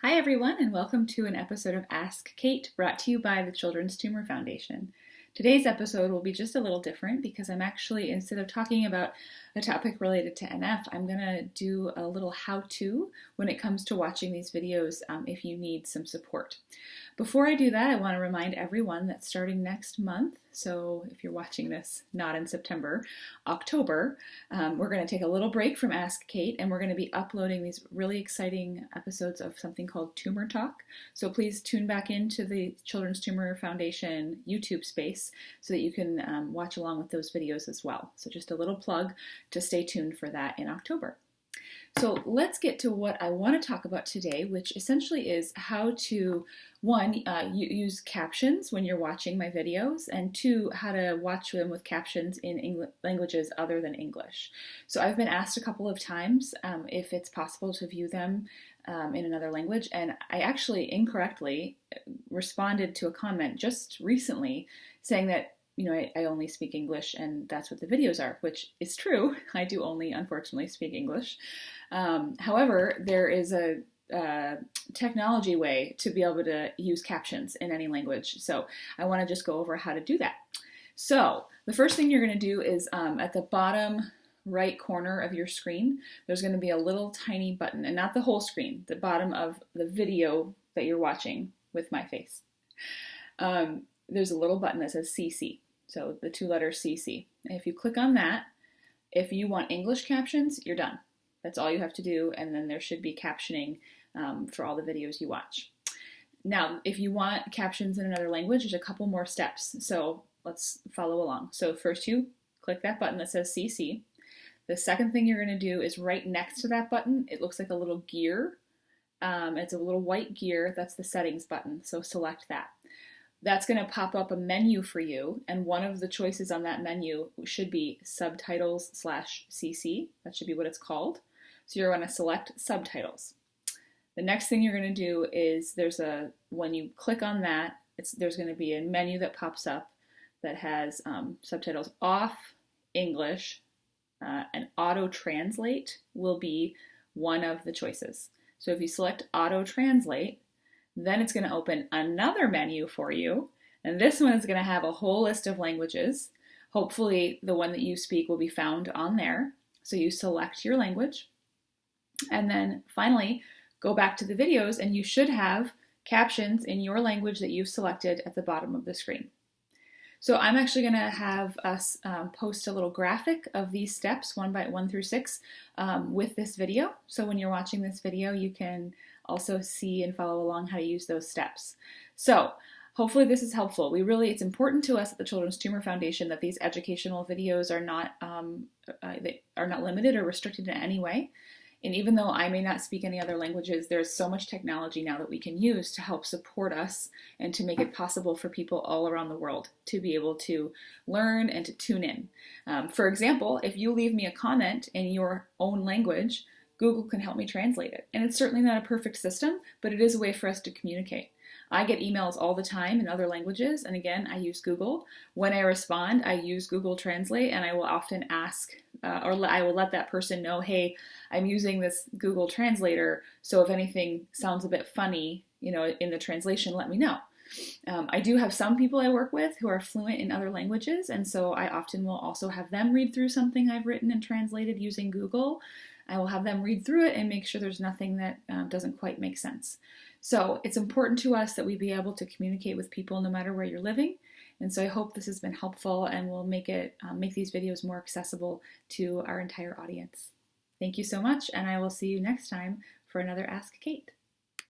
Hi everyone, and welcome to an episode of Ask Kate, brought to you by the Children's Tumor Foundation. Today's episode will be just a little different because I'm actually, instead of talking about a topic related to NF, I'm going to do a little how-to when it comes to watching these videos if you need some support. Before I do that, I want to remind everyone that starting next month, so if you're watching this not in September, October, we're going to take a little break from Ask Kate and we're going to be uploading these really exciting episodes of something called Tumor Talk. So please tune back into the Children's Tumor Foundation YouTube space so that you can watch along with those videos as well. So just a little plug to stay tuned for that in October. So let's get to what I want to talk about today, which essentially is how to, one, use captions when you're watching my videos, and two, how to watch them with captions in languages other than English. So I've been asked a couple of times if it's possible to view them in another language, and I actually incorrectly responded to a comment just recently saying that I only speak English and that's what the videos are, which is true. I do only, unfortunately, speak English. However, there is a technology way to be able to use captions in any language. So I want to just go over how to do that. So the first thing you're going to do is at the bottom right corner of your screen, there's going to be a little tiny button, and not the whole screen, the bottom of the video that you're watching with my face. There's a little button that says CC. So the two letters CC. And if you click on that, if you want English captions, you're done. That's all you have to do, and then there should be captioning for all the videos you watch. Now, if you want captions in another language, there's a couple more steps. So let's follow along. So first you click that button that says CC. The second thing you're going to do is right next to that button, it looks like a little gear. It's a little white gear. That's the settings button. So select that. That's going to pop up a menu for you, and one of the choices on that menu should be subtitles/CC. That should be what it's called. So you're going to select subtitles. The next thing you're going to do is when you click on that, there's going to be a menu that pops up that has subtitles off, English, and auto translate will be one of the choices. So if you select auto translate, then it's going to open another menu for you, and this one is going to have a whole list of languages. Hopefully the one that you speak will be found on there. So you select your language, and then finally go back to the videos, and you should have captions in your language that you've selected at the bottom of the screen. So I'm actually going to have us post a little graphic of these steps 1 through 6 with this video. So when you're watching this video, you can also see and follow along how to use those steps. So hopefully this is helpful. It's important to us at the Children's Tumor Foundation that these educational videos are not limited or restricted in any way. And even though I may not speak any other languages, there's so much technology now that we can use to help support us and to make it possible for people all around the world to be able to learn and to tune in. For example, if you leave me a comment in your own language, Google can help me translate it. And it's certainly not a perfect system, but it is a way for us to communicate. I get emails all the time in other languages, and again, I use Google. When I respond, I use Google Translate, and I will often ask, I will let that person know, hey, I'm using this Google Translator, so if anything sounds a bit funny, in the translation, let me know. I do have some people I work with who are fluent in other languages, and so I often will also have them read through something I've written and translated using Google. I will have them read through it and make sure there's nothing that doesn't quite make sense. So it's important to us that we be able to communicate with people no matter where you're living. And so I hope this has been helpful and will make these videos more accessible to our entire audience. Thank you so much, and I will see you next time for another Ask Kate.